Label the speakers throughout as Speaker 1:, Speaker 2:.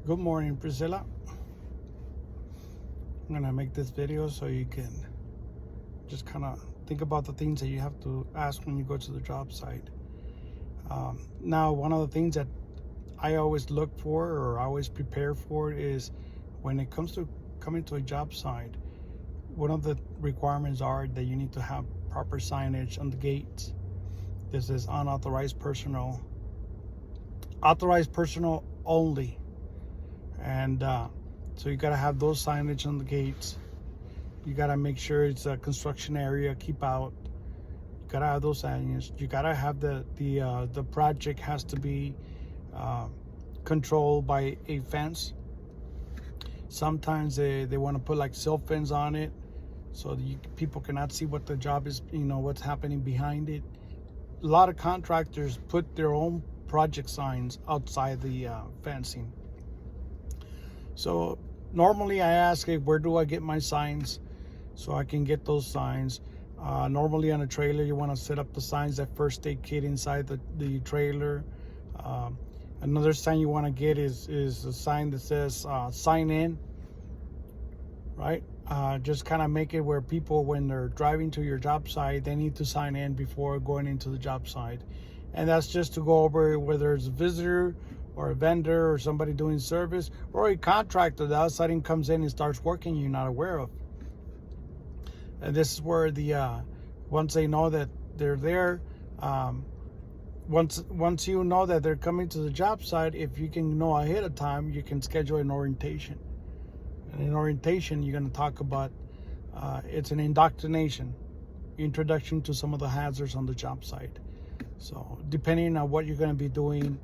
Speaker 1: Good morning, Priscilla. I'm gonna make this video so you can just kind of think about the things that you have to ask when you go to the job site. Now, one of the things that I always look for or always prepare for is when it comes to coming to a job site, one of the requirements are that you need to have proper signage on the gates. This is unauthorized personnel, authorized personnel only. And so you got to have those signage on the gates. You got to make sure it's a construction area, keep out. You got to have those signage. You got to have the project has to be controlled by a fence. Sometimes they want to put like silt fence on it so that people cannot see what the job is, what's happening behind it. A lot of contractors put their own project signs outside the fencing. So normally I ask, hey, where do I get my signs so I can get those signs? Normally on a trailer, you want to set up the signs, that first aid kit inside the trailer. Another sign you want to get is a sign that says sign in, right? Just kind of make it where people, when they're driving to your job site, they need to sign in before going into the job site. And that's just to go over whether it's a visitor or a vendor or somebody doing service or a contractor that outside and comes in and starts working you're not aware of. And this is where once they know that they're there, once you know that they're coming to the job site, if you can know ahead of time, you can schedule an orientation. And in orientation, you're going to talk about it's an indoctrination, introduction to some of the hazards on the job site. So depending on what you're going to be doing,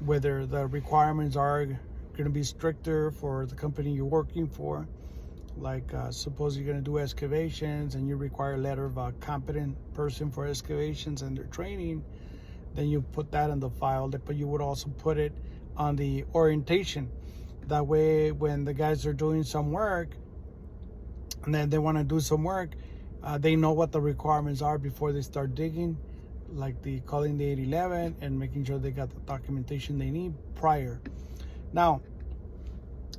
Speaker 1: whether the requirements are going to be stricter for the company you're working for, like suppose you're going to do excavations and you require a letter of a competent person for excavations and their training, then you put that in the file. But you would also put it on the orientation. That way, when the guys are doing some work and then they want to do some work, they know what the requirements are before they start digging, like calling the 811 and making sure they got the documentation they need prior. Now,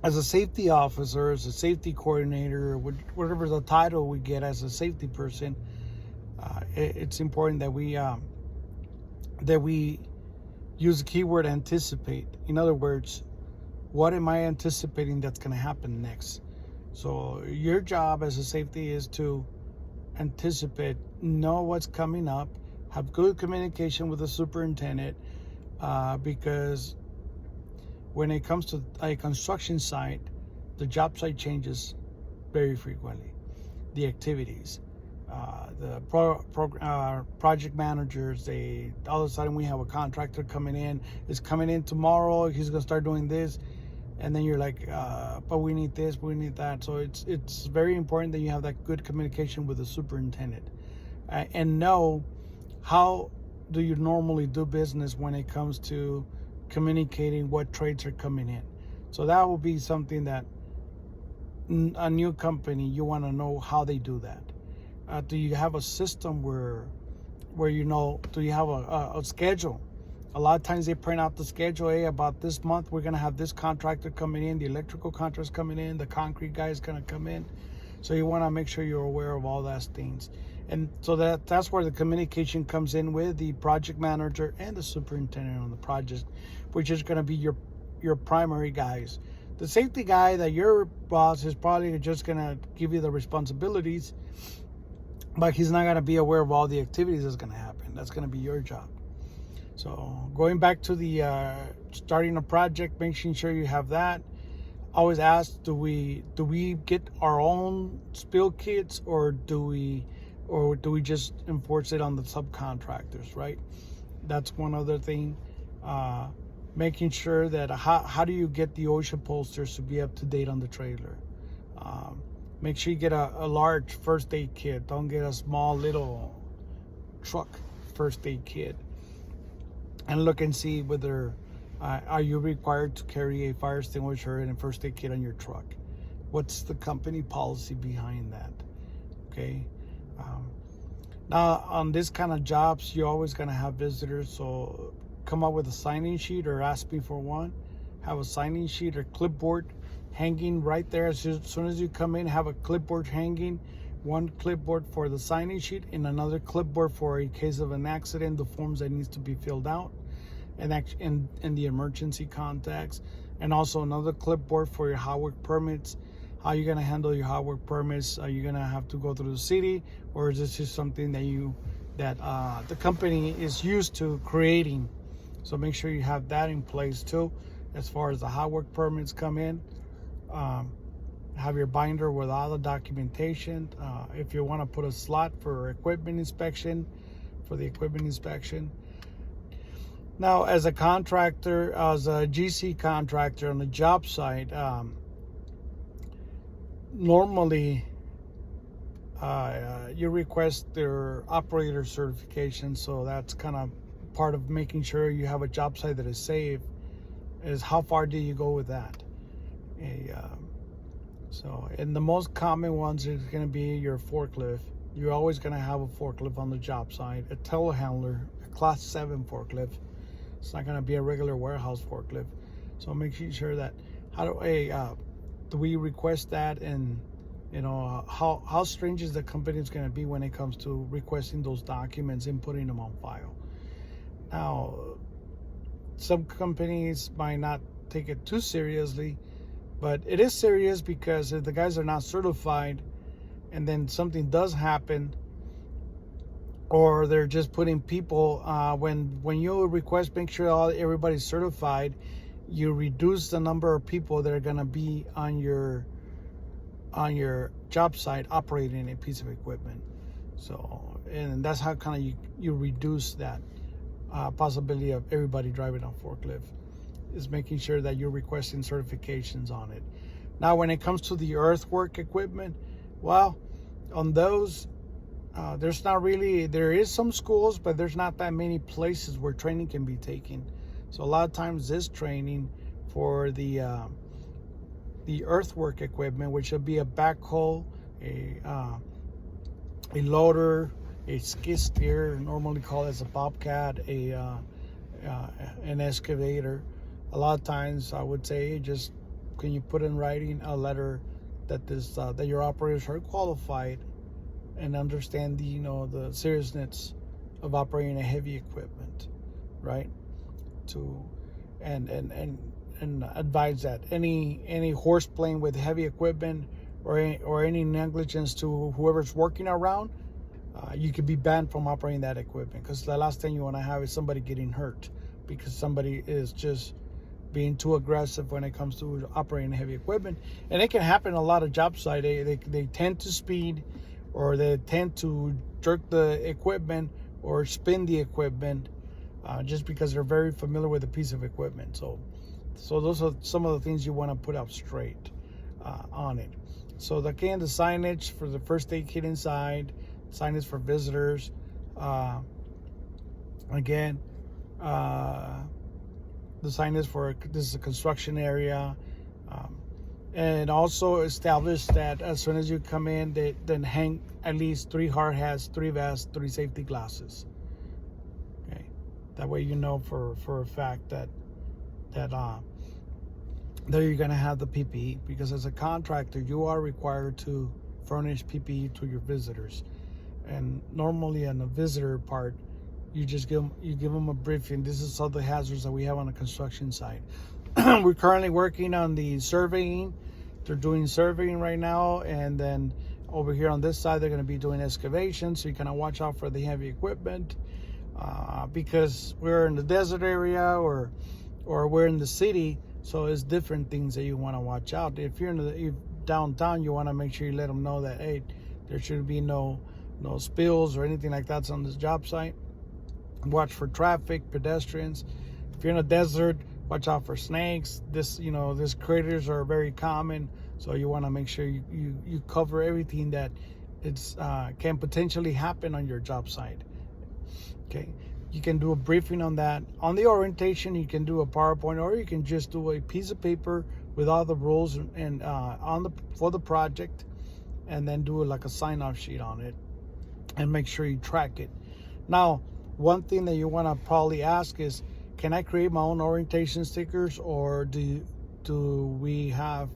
Speaker 1: as a safety officer, as a safety coordinator, whatever the title we get as a safety person, it's important that we use the keyword anticipate. In other words, what am I anticipating that's going to happen next? So your job as a safety is to anticipate, know what's coming up, have good communication with the superintendent, because when it comes to a construction site, the job site changes very frequently. The activities, the project managers, all of a sudden we have a contractor coming in. It's coming in tomorrow. He's gonna start doing this, and then you're like, but we need this, we need that. So it's very important that you have that good communication with the superintendent, and know how do you normally do business when it comes to communicating what trades are coming in. So that will be something that a new company, you want to know how they do that. Do you have a system where do you have a schedule? A lot of times they print out the schedule. Hey, about this month we're going to have this contractor coming in, the electrical contractor's coming in, the concrete guy is going to come in. So you want to make sure you're aware of all those things. And so that's where the communication comes in with the project manager and the superintendent on the project, which is going to be your primary guys. The safety guy, that your boss is probably just going to give you the responsibilities, but he's not going to be aware of all the activities that's going to happen. That's going to be your job. So going back to the starting a project, making sure you have that. Always ask, do we get our own spill kits, or do we just enforce it on the subcontractors, right? That's one other thing. Making sure that how do you get the OSHA posters to be up to date on the trailer? Make sure you get a large first aid kit. Don't get a small little truck first aid kit. And look and see whether are you required to carry a fire extinguisher and a first aid kit on your truck. What's the company policy behind that? Okay. Now, on this kind of jobs, you're always going to have visitors. So come up with a sign-in sheet or ask me for one. have a sign-in sheet or clipboard hanging right there. As soon as you come in, have a clipboard hanging, one clipboard for the sign-in sheet and another clipboard for in case of an accident, the forms that needs to be filled out, and the emergency contacts, and also another clipboard for your hot work permits. How you're gonna handle your hot work permits? Are you gonna have to go through the city, or is this just something that the company is used to creating? So make sure you have that in place too. As far as the hot work permits come in, have your binder with all the documentation. If you want to put a slot for equipment inspection, for the equipment inspection. Now, as a contractor, as a GC contractor on the job site, normally you request their operator certification. So that's kind of part of making sure you have a job site that is safe, is how far do you go with that. And the most common ones is going to be your forklift. You're always going to have a forklift on the job site, a telehandler, a class 7 forklift. It's not going to be a regular warehouse forklift. So make sure that do we request that, and how strange is the company is going to be when it comes to requesting those documents and putting them on file. Now, some companies might not take it too seriously, but it is serious, because if the guys are not certified and then something does happen, or they're just putting people, when you request make sure everybody's certified, you reduce the number of people that are going to be on your job site operating a piece of equipment. So, and that's how kind of you reduce that possibility of everybody driving a forklift, is making sure that you're requesting certifications on it. Now, when it comes to the earthwork equipment, well, on those, there is some schools, but there's not that many places where training can be taken. So a lot of times this training for the earthwork equipment, which would be a backhoe, a loader, a skid steer, normally called as a bobcat, an excavator. A lot of times I would say, just can you put in writing a letter that that your operators are qualified and understand the seriousness of operating a heavy equipment, right? And advise that any horse playing with heavy equipment or any negligence to whoever's working around, you could be banned from operating that equipment, because the last thing you want to have is somebody getting hurt because somebody is just being too aggressive when it comes to operating heavy equipment. And it can happen a lot of job site. They tend to speed, or they tend to jerk the equipment or spin the equipment just because they're very familiar with a piece of equipment. So those are some of the things you want to put out straight on it. So again, the signage for the first aid kit inside, signage for visitors. The signage for this is a construction area. And also establish that as soon as you come in, they then hang at least 3 hard hats, 3 vests, 3 safety glasses. Okay, that way you know for a fact that you're gonna have the PPE, because as a contractor you are required to furnish PPE to your visitors. And normally on the visitor part, you just give them a briefing. This is all the hazards that we have on a construction site. We're currently working on the surveying. They're doing surveying right now, and then over here on this side they're going to be doing excavation. So you kind of watch out for the heavy equipment, because we're in the desert area or we're in the city, so it's different things that you want to watch out. If you're in downtown, you want to make sure you let them know that, hey, there should be no spills or anything like that's on this job site. Watch for traffic, pedestrians. If you're in a desert, watch out for snakes. These critters are very common, so you want to make sure you cover everything that can potentially happen on your job site. Okay, you can do a briefing on that. On the orientation, you can do a PowerPoint, or you can just do a piece of paper with all the rules and for the project, and then do like a sign-off sheet on it, and make sure you track it. Now, one thing that you want to probably ask is, can I create my own orientation stickers, or do we have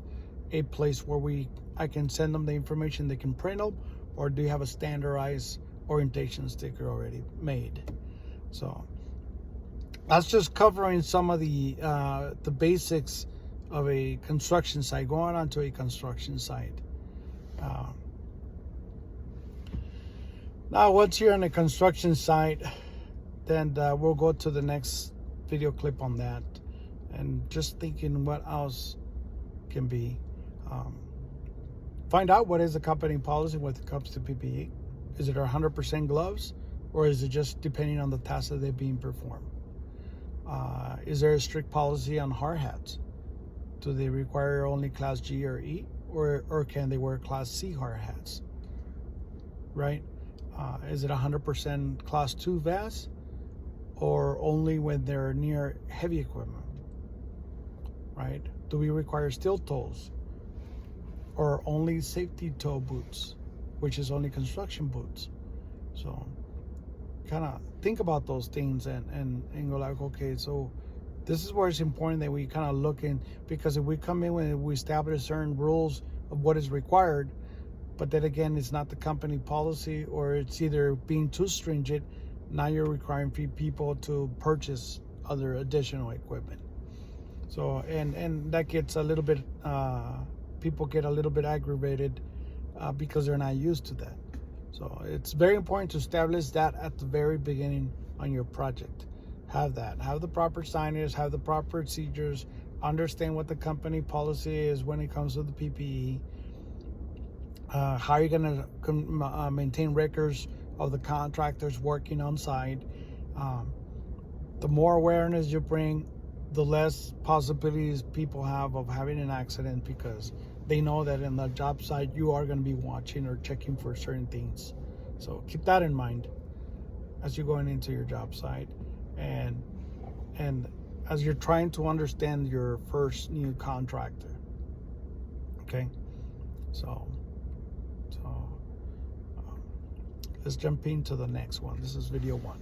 Speaker 1: a place where I can send them the information, they can print them, or do you have a standardized orientation sticker already made? So that's just covering some of the basics of a construction site, going on to a construction site. Now, once you're on a construction site, then we'll go to the next video clip on that, and just thinking what else can be. Find out what is the company policy when it comes to PPE. Is it 100% gloves, or is it just depending on the tasks that they're being performed? Is there a strict policy on hard hats? Do they require only Class G or E, or can they wear Class C hard hats? Right? Is it 100% Class 2 vests, or only when they're near heavy equipment? Right? Do we require steel toes, or only safety toe boots, which is only construction boots? So kind of think about those things and go like, okay, so this is where it's important that we kind of look in, because if we come in and we establish certain rules of what is required, but then again, it's not the company policy, or it's either being too stringent, now you're requiring people to purchase other additional equipment. So, and that gets a little bit, people get a little bit aggravated because they're not used to that. So it's very important to establish that at the very beginning on your project. Have the proper signage, have the proper procedures, understand what the company policy is when it comes to the PPE. How are you going to maintain records of the contractors working on site? The more awareness you bring, the less possibilities people have of having an accident, because they know that in the job site you are going to be watching or checking for certain things. So keep that in mind as you're going into your job site, and as you're trying to understand your first new contractor. Okay, so let's jump into the next one. This is video 1.